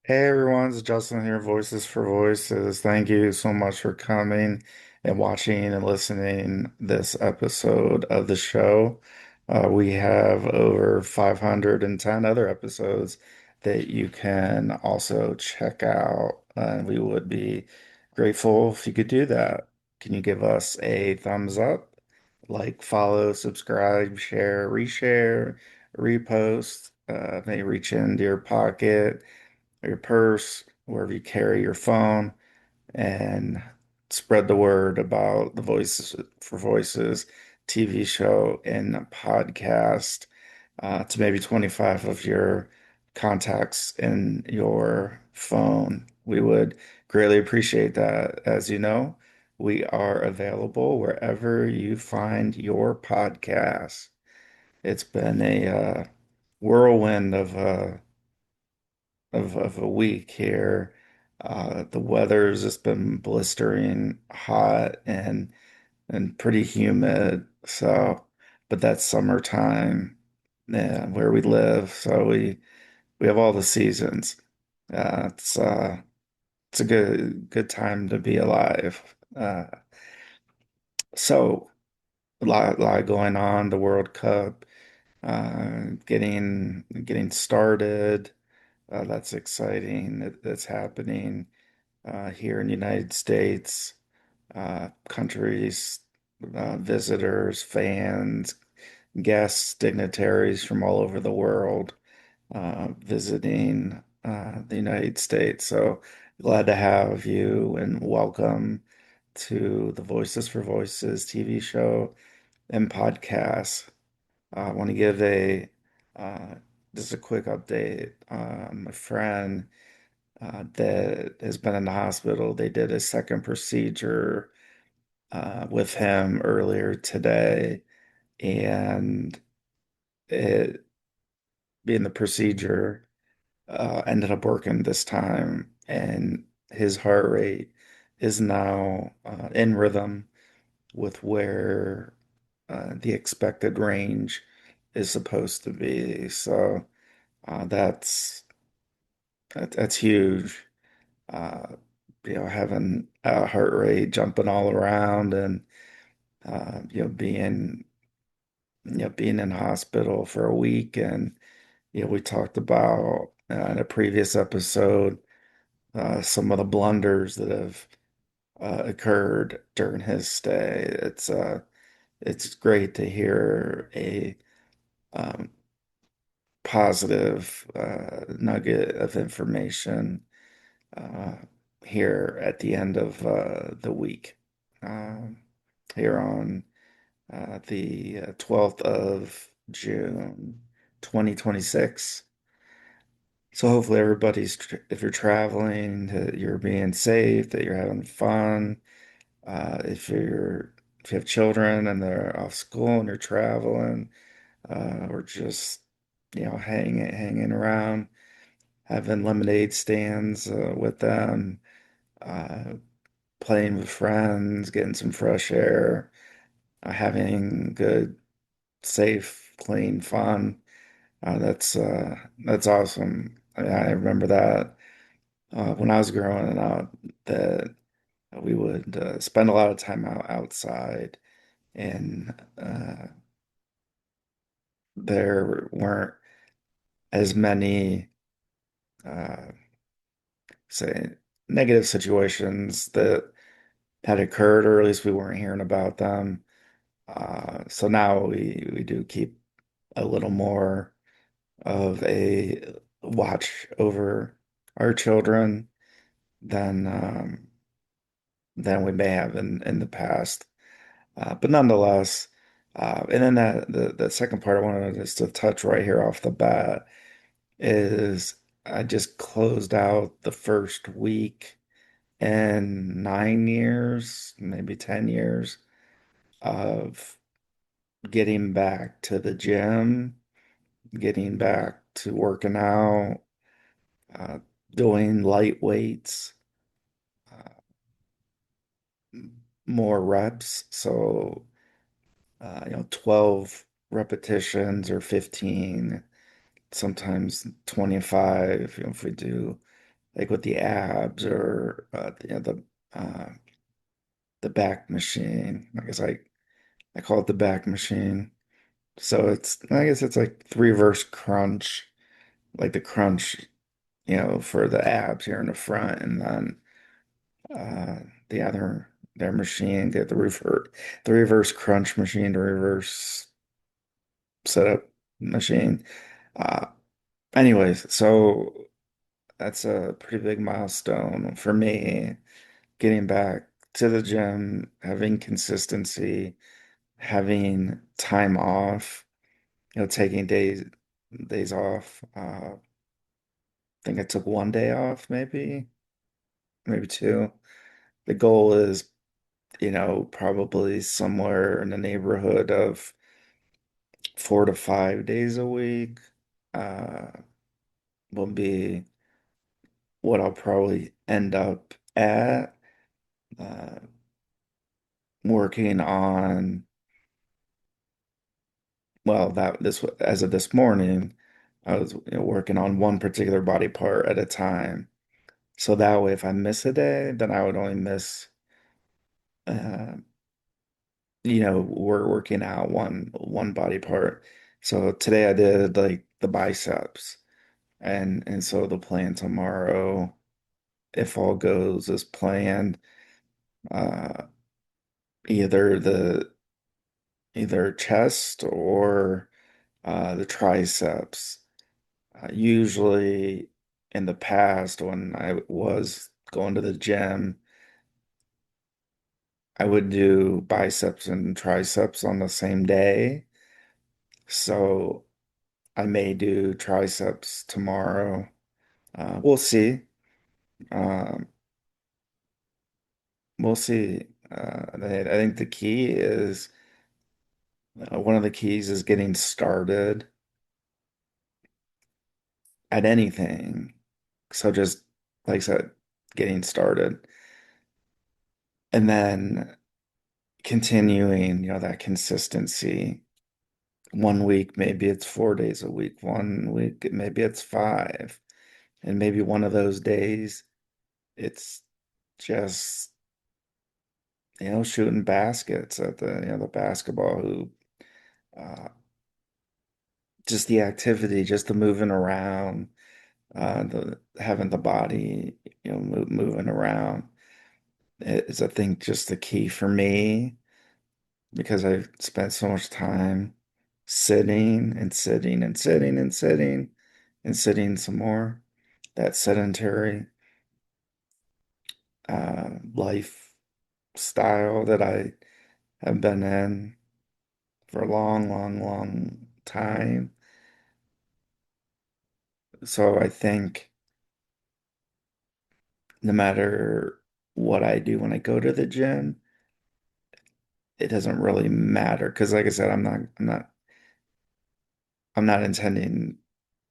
Hey everyone, it's Justin here, Voices for Voices. Thank you so much for coming and watching and listening this episode of the show. We have over 510 other episodes that you can also check out, and we would be grateful if you could do that. Can you give us a thumbs up, like, follow, subscribe, share, reshare, repost, maybe reach into your pocket or your purse, wherever you carry your phone, and spread the word about the Voices for Voices TV show and podcast to maybe 25 of your contacts in your phone. We would greatly appreciate that. As you know, we are available wherever you find your podcasts. It's been a whirlwind of a week here. The weather's just been blistering hot and pretty humid. So, but that's summertime, yeah, where we live. So we have all the seasons. Uh, it's uh, it's a good time to be alive. So a lot going on. The World Cup, getting started. That's exciting. That's happening here in the United States. Countries, visitors, fans, guests, dignitaries from all over the world visiting the United States. So glad to have you and welcome to the Voices for Voices TV show and podcast. I want to give a uh, just a quick update. My friend that has been in the hospital. They did a second procedure with him earlier today, and it being the procedure ended up working this time, and his heart rate is now in rhythm with where the expected range is supposed to be. So uh, that's that's huge. uh, having a heart rate jumping all around and being in hospital for a week. And we talked about in a previous episode some of the blunders that have occurred during his stay. It's great to hear a um, positive nugget of information uh, here at the end of the week, um, here on the 12th of June, 2026. So hopefully if you're traveling, that you're being safe, that you're having fun. If you have children and they're off school and you're traveling, or just hanging around, having lemonade stands with them, uh, playing with friends, getting some fresh air, having good, safe, clean fun. That's awesome. I remember that when I was growing up, that we would spend a lot of time outside, and there weren't as many, uh, say, negative situations that had occurred, or at least we weren't hearing about them. So now we do keep a little more of a watch over our children than than we may have in the past. But nonetheless, and then the second part I wanted just to touch right here off the bat is I just closed out the first week in 9 years, maybe 10 years of getting back to the gym, getting back to working out, uh, doing light weights, uh, more reps. So, 12 repetitions or 15, sometimes 25, if we do like with the abs or the back machine. I call it the back machine. So I guess it's like the reverse crunch, like the crunch, for the abs here in the front, and then uh, the other their machine, get the reverse crunch machine, the reverse setup machine. Uh, Anyways, so that's a pretty big milestone for me, getting back to the gym, having consistency, having time off, taking days off. I think I took one day off, maybe two. The goal is, probably somewhere in the neighborhood of 4 to 5 days a week. Uh, will be what I'll probably end up at. Uh, Working on, well, as of this morning, I was, working on one particular body part at a time. So that way, if I miss a day, then I would only miss, uh, we're working out one body part. So today I did like the biceps, and so the plan tomorrow, if all goes as planned, uh, either the either chest or the triceps. Usually in the past, when I was going to the gym, I would do biceps and triceps on the same day. So I may do triceps tomorrow. We'll see. Um, we'll see. I think the key is one of the keys is getting started at anything. So just like I said, getting started and then continuing, that consistency. One week, maybe it's 4 days a week. One week, maybe it's five. And maybe one of those days, it's just, shooting baskets at the basketball hoop. Uh, just the activity, just the moving around, the having the body, moving around is, I think, just the key for me because I've spent so much time sitting and sitting and sitting and sitting and sitting some more. That sedentary lifestyle that I have been in for a long, long, long time. So I think no matter what I do when I go to the gym, it doesn't really matter because, like I said, I'm not intending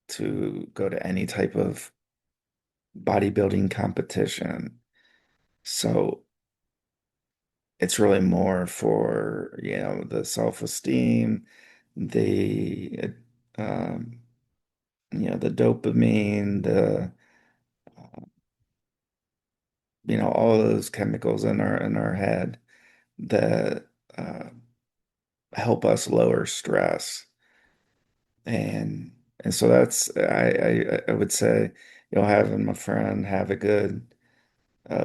to go to any type of bodybuilding competition. So it's really more for, the self-esteem, the um, the dopamine, all those chemicals in our head that uh, help us lower stress. And and so that's I would say, having my friend have a good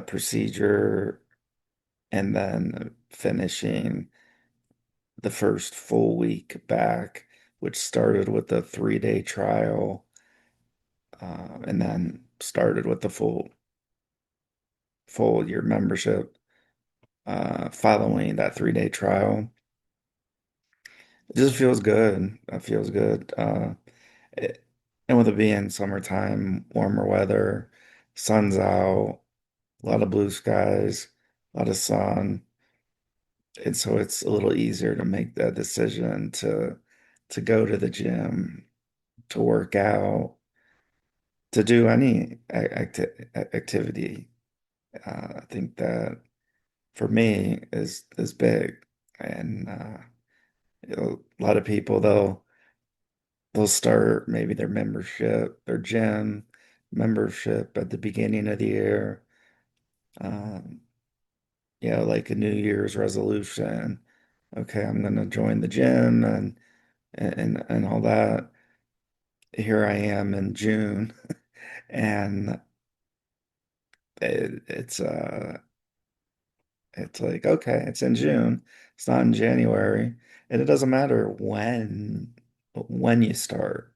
procedure and then finishing the first full week back, which started with a 3-day trial, and then started with the full year membership following that 3-day trial. It just feels good. It feels good. It, and with it being summertime, warmer weather, sun's out, a lot of blue skies, a lot of sun. And so it's a little easier to make that decision to go to the gym, to work out, to do any activity. I think that for me is big, and a lot of people they'll start maybe their membership, their gym. membership at the beginning of the year. Um, like a New Year's resolution. Okay, I'm gonna join the gym and all that. Here I am in June, and it's like, okay, it's in June. It's not in January, and it doesn't matter when you start.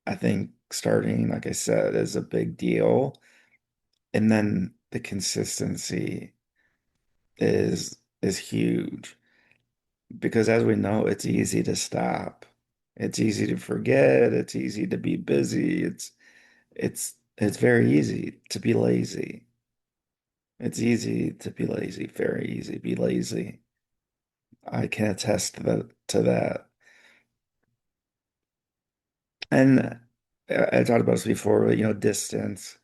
I think starting, like I said, is a big deal. And then the consistency is huge because as we know, it's easy to stop. It's easy to forget. It's easy to be busy. It's very easy to be lazy. It's easy to be lazy, very easy to be lazy. I can attest to that. And I talked about this before, distance.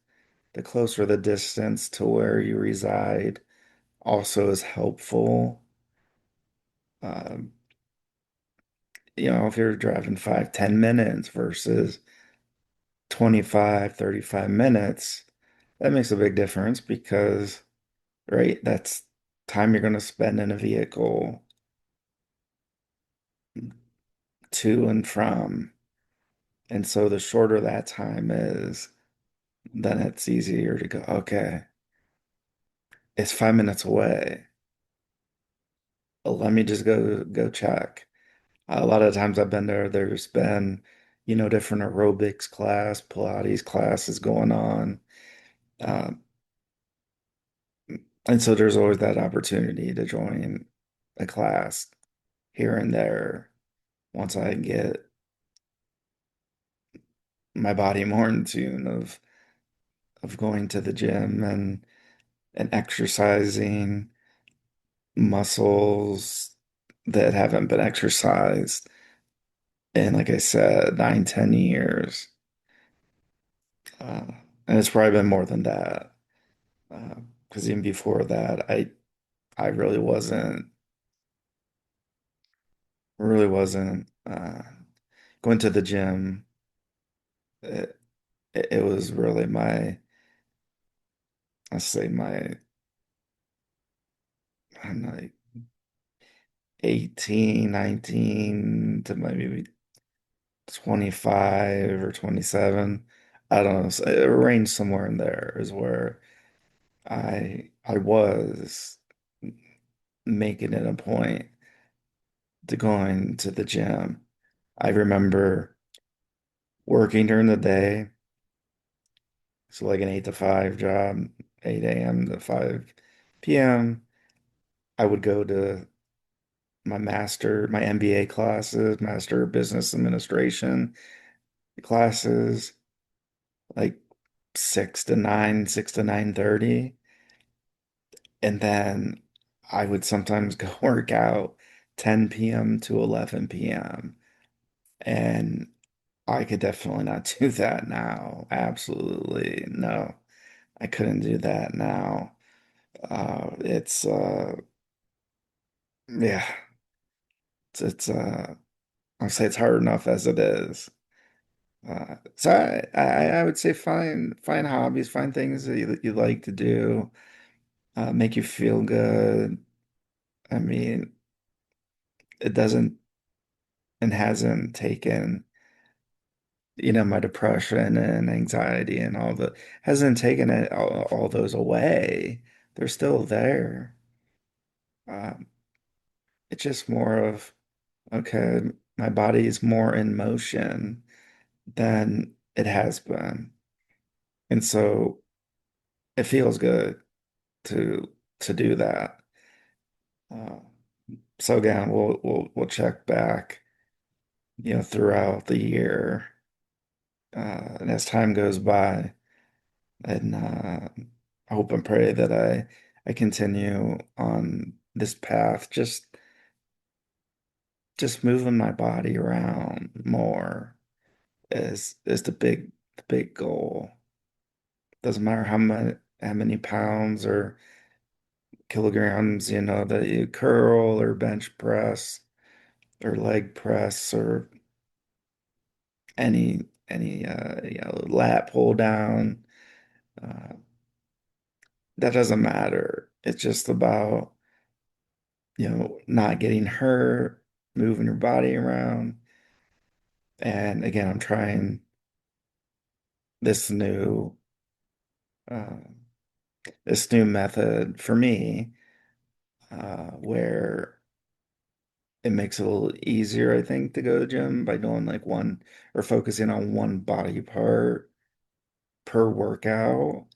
The closer the distance to where you reside also is helpful. Um, if you're driving 5, 10 minutes versus 25, 35 minutes, that makes a big difference because, right, that's time you're going to spend in a vehicle to and from. And so the shorter that time is, then it's easier to go, okay, it's 5 minutes away. Let me just go check. A lot of times I've been there, there's been, different aerobics class, Pilates classes going on. Um, and so there's always that opportunity to join a class here and there once I get my body more in tune of going to the gym and exercising muscles that haven't been exercised in, like I said, 9, 10 years. Uh, and it's probably been more than that. Because even before that, I really wasn't going to the gym. It, it was really let's say I'm like 18, 19 to maybe 25 or 27. I don't know. So it ranged somewhere in there is where I was making it a point to going to the gym. I remember working during the day, so like an 8 to 5 job, 8 a.m. to 5 p.m. I would go to my MBA classes, Master of Business Administration classes, like 6 to 9, 6 to 9:30. And then I would sometimes go work out 10 p.m. to 11 p.m. And I could definitely not do that now. Absolutely no. I couldn't do that now. It's yeah, it's I'll say it's hard enough as it is. So I would say find hobbies, find things that you like to do, make you feel good. I mean, it doesn't and hasn't taken, my depression and anxiety and hasn't taken all those away. They're still there. Um, it's just more of, okay, my body is more in motion than it has been. And so it feels good to to do that. Uh, so again, we'll check back, throughout the year, and as time goes by, and I hope and pray that I continue on this path, just moving my body around more is the big goal. Doesn't matter how many pounds or kilograms, that you curl or bench press or leg press or any any lat pull down. Uh, that doesn't matter. It's just about, not getting hurt, moving your body around. And again, I'm trying this new uh, this new method for me, where it makes it a little easier, I think, to go to the gym by doing like one or focusing on one body part per workout.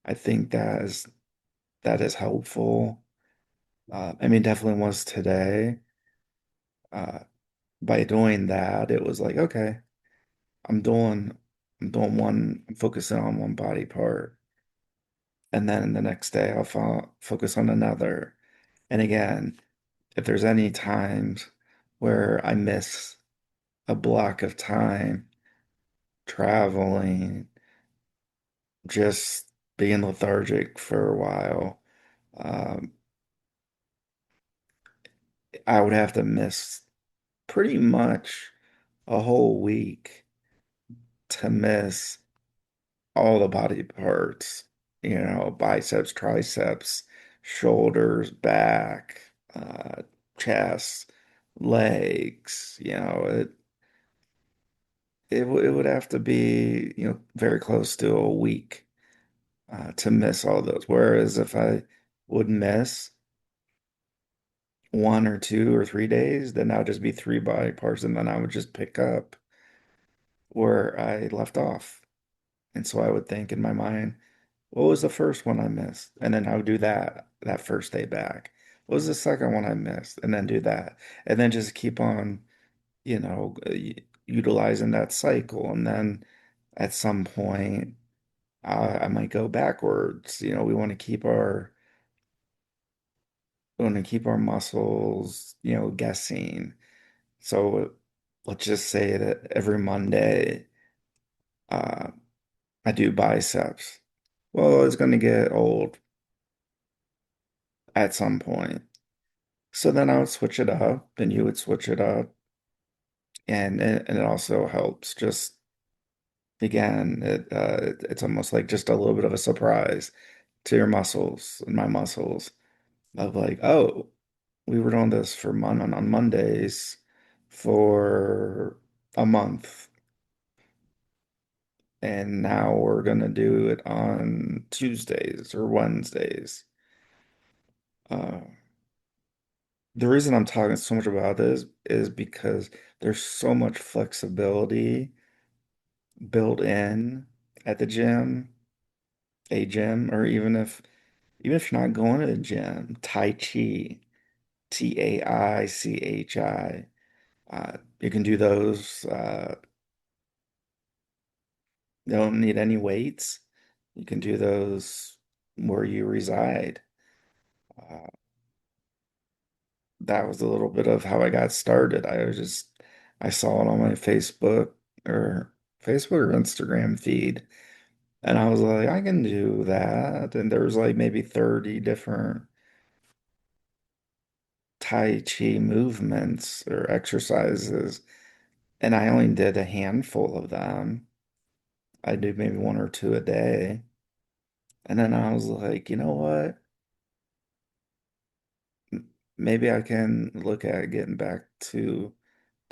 I think that is helpful. I mean, definitely was today. Uh, by doing that, it was like, okay, I'm doing I'm focusing on one body part. And then the next day I'll focus on another. And again, if there's any times where I miss a block of time traveling, just being lethargic for a while, um, I would have to miss pretty much a whole week to miss all the body parts, biceps, triceps, shoulders, back, chest, legs, it would have to be, very close to a week to miss all those. Whereas if I would miss 1 or 2 or 3 days, then that would just be three body parts, and then I would just pick up where I left off. And so I would think in my mind, what was the first one I missed? And then I would do that first day back. What was the second one I missed? And then do that. And then just keep on, utilizing that cycle. And then at some point, I might go backwards. We want to keep our muscles, guessing. So let's just say that every Monday, uh, I do biceps. Well, it's going to get old at some point. So then I would switch it up, and you would switch it up, and it also helps. Just again, it's almost like just a little bit of a surprise to your muscles and my muscles of like, oh, we were doing this for on Mondays for a month, and now we're gonna do it on Tuesdays or Wednesdays. Uh, the reason I'm talking so much about this is because there's so much flexibility built in at the gym, a gym, or even if you're not going to the gym, Tai Chi, Taichi. You can do those. You don't need any weights. You can do those where you reside. Uh, that was a little bit of how I got started. I saw it on my or Instagram feed. And I was like, I can do that. And there was like maybe 30 different Tai Chi movements or exercises. And I only did a handful of them. I do maybe one or two a day. And then I was like, you know what? Maybe I can look at getting back to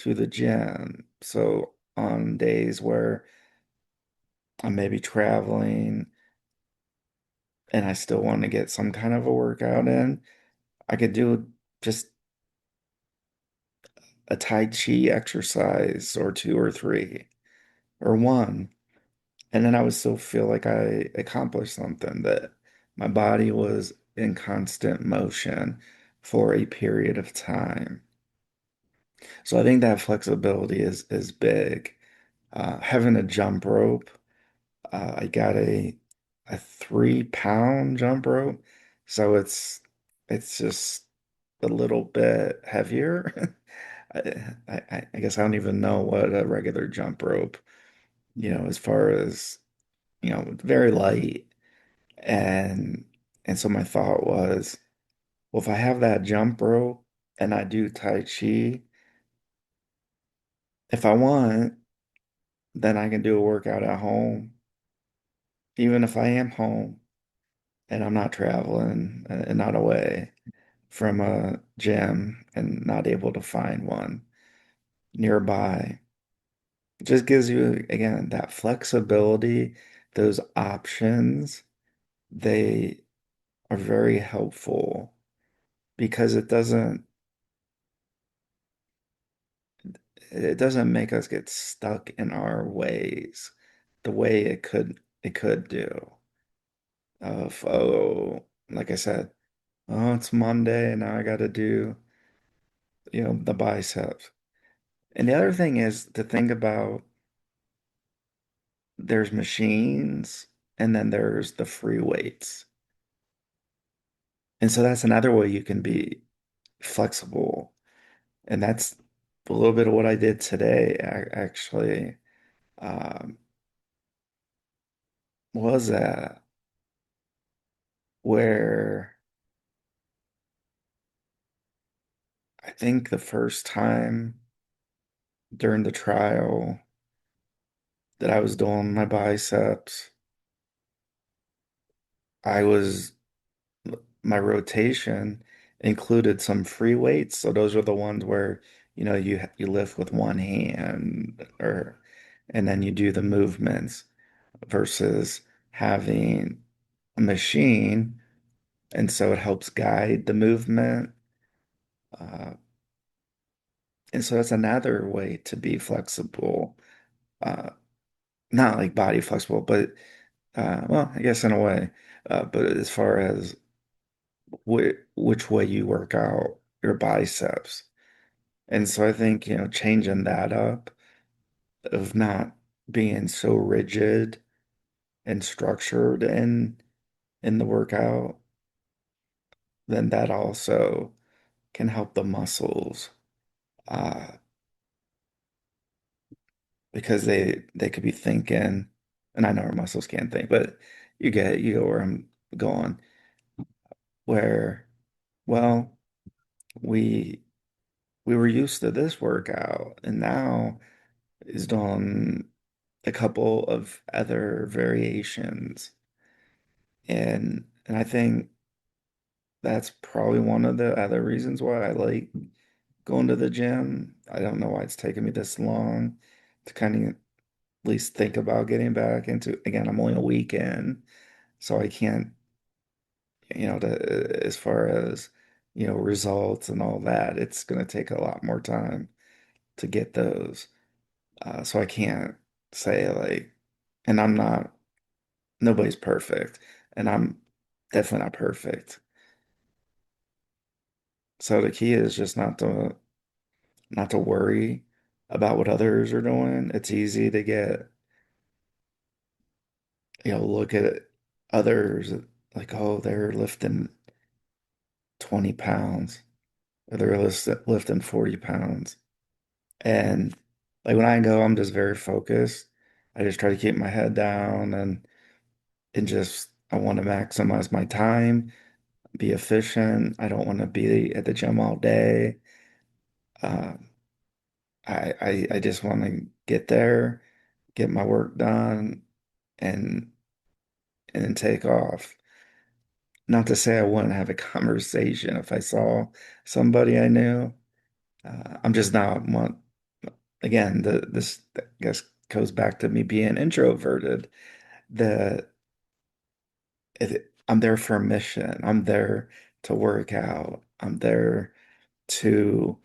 the gym. So on days where I'm maybe traveling and I still want to get some kind of a workout in, I could do just a Tai Chi exercise or two or three or one. And then I would still feel like I accomplished something, that my body was in constant motion for a period of time. So I think that flexibility is big. Having a jump rope, I got a 3 pound jump rope, so it's just a little bit heavier. I guess I don't even know what a regular jump rope, as far as, very light. And and so my thought was, well, if I have that jump rope and I do Tai Chi, if I want, then I can do a workout at home, even if I am home and I'm not traveling and not away from a gym and not able to find one nearby. It just gives you, again, that flexibility, those options. They are very helpful because it doesn't make us get stuck in our ways the way it could do. Of, oh, like I said, oh, it's Monday and now I got to do, the biceps. And the other thing is to think about there's machines and then there's the free weights. And so that's another way you can be flexible. And that's a little bit of what I did today, actually. Um, was that where I think the first time during the trial that I was doing my biceps, I was my rotation included some free weights. So those are the ones where, you lift with one hand or and then you do the movements versus having a machine. And so it helps guide the movement. Uh, and so that's another way to be flexible. Uh, Not like body flexible, but well, I guess in a way. But as far as which way you work out your biceps. And so I think, changing that up of not being so rigid and structured in the workout, then that also can help the muscles. Uh, because they could be thinking, and I know our muscles can't think, but you go where I'm going, where, well, we we were used to this workout, and now is doing a couple of other variations. And I think that's probably one of the other reasons why I like going to the gym. I don't know why it's taken me this long to kind of at least think about getting back into. Again, I'm only a weekend, so I can't, as far as, results and all that, it's going to take a lot more time to get those. So I can't say like, and nobody's perfect, and I'm definitely not perfect. So the key is just not to worry about what others are doing. It's easy to get, look at others like, oh, they're lifting 20 pounds or they're lifting 40 pounds. And like when I go, I'm just very focused. I just try to keep my head down and just I want to maximize my time, be efficient. I don't want to be at the gym all day. Uh, I just want to get there, get my work done, and and then take off. Not to say I wouldn't have a conversation if I saw somebody I knew. I'm just not one. Again, this I guess goes back to me being introverted. The I'm there for a mission. I'm there to work out. I'm there to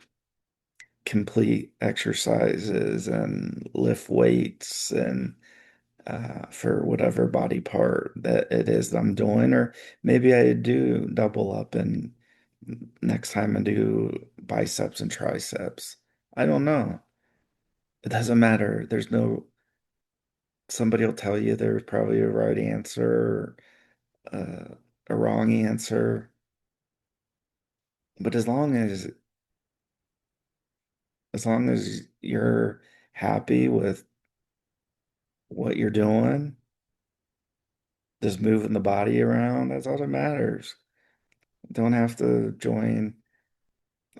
complete exercises and lift weights and for whatever body part that it is that I'm doing. Or maybe I do double up and next time I do biceps and triceps. I don't know. It doesn't matter. Somebody will tell you there's probably a right answer, a wrong answer. But as long as you're happy with what you're doing, just moving the body around, that's all that matters. Don't have to join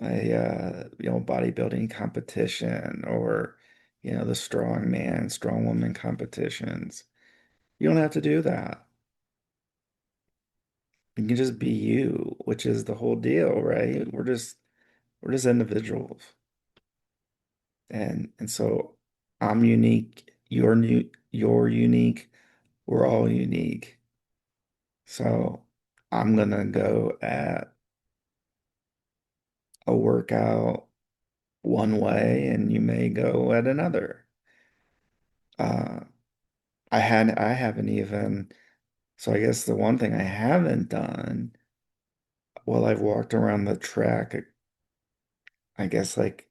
a bodybuilding competition or the strong man, strong woman competitions. You don't have to do that. You can just be you, which is the whole deal, right? We're just individuals. And so I'm unique, you're unique, we're all unique. So I'm gonna go at a workout one way and you may go at another. Uh I haven't even, so I guess the one thing I haven't done, well, I've walked around the track, I guess like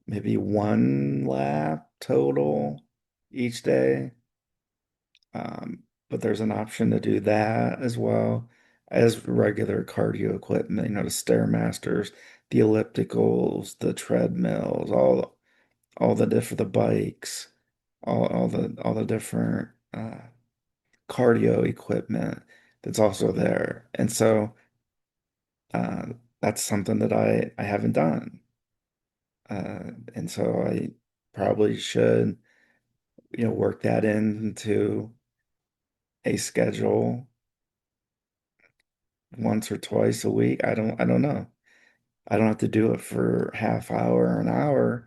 maybe one lap total each day. But there's an option to do that as well as regular cardio equipment, the Stairmasters, the ellipticals, the treadmills, all the different the bikes, all the different cardio equipment that's also there. And so uh, that's something that I haven't done. And so I probably should, work that into a schedule once or twice a week. I don't know. I don't have to do it for half hour or an hour.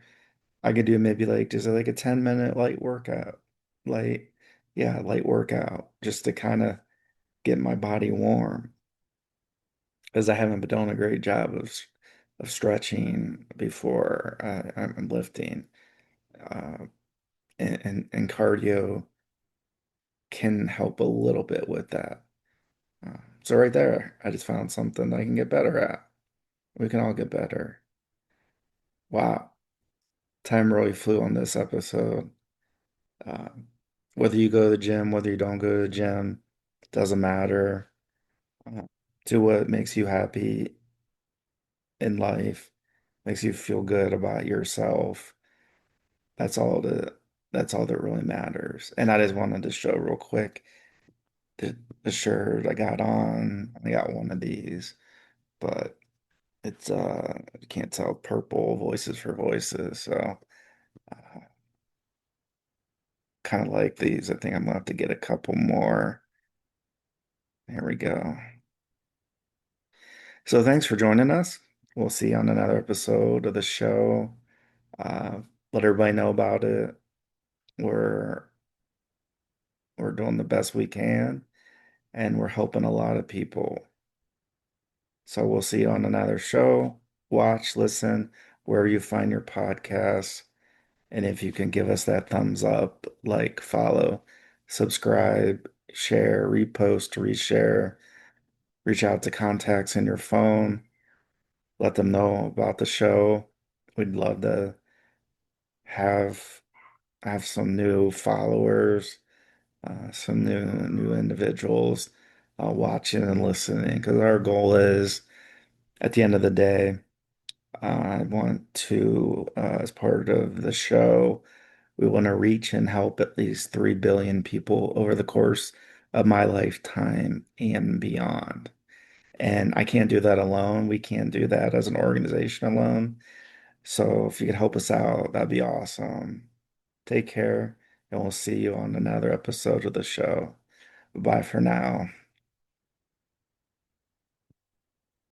I could do maybe like just like a 10-minute light workout. Light, yeah, light workout just to kind of get my body warm. Because I haven't been doing a great job of stretching before I'm lifting. Uh, and cardio can help a little bit with that. So right there, I just found something I can get better at. We can all get better. Wow, time really flew on this episode. Um, Whether you go to the gym, whether you don't go to the gym, doesn't matter. Uh, do what makes you happy in life, makes you feel good about yourself. That's all that's all that really matters. And I just wanted to show real quick the shirt I got on. I got one of these, but it's you can't tell, purple, voices for voices. So uh, kind of like these. I think I'm gonna have to get a couple more. There we go. So thanks for joining us. We'll see you on another episode of the show. Uh, Let everybody know about it. We're we're doing the best we can, and we're helping a lot of people. So we'll see you on another show. Watch, listen, wherever you find your podcasts. And if you can give us that thumbs up, like, follow, subscribe, share, repost, reshare, reach out to contacts in your phone, let them know about the show. We'd love to have have some new followers, some new individuals watching and listening. Because our goal is, at the end of the day, I want to, as part of the show, we want to reach and help at least 3 billion people over the course of my lifetime and beyond. And I can't do that alone. We can't do that as an organization alone. So if you could help us out, that'd be awesome. Take care, and we'll see you on another episode of the show. Bye for now.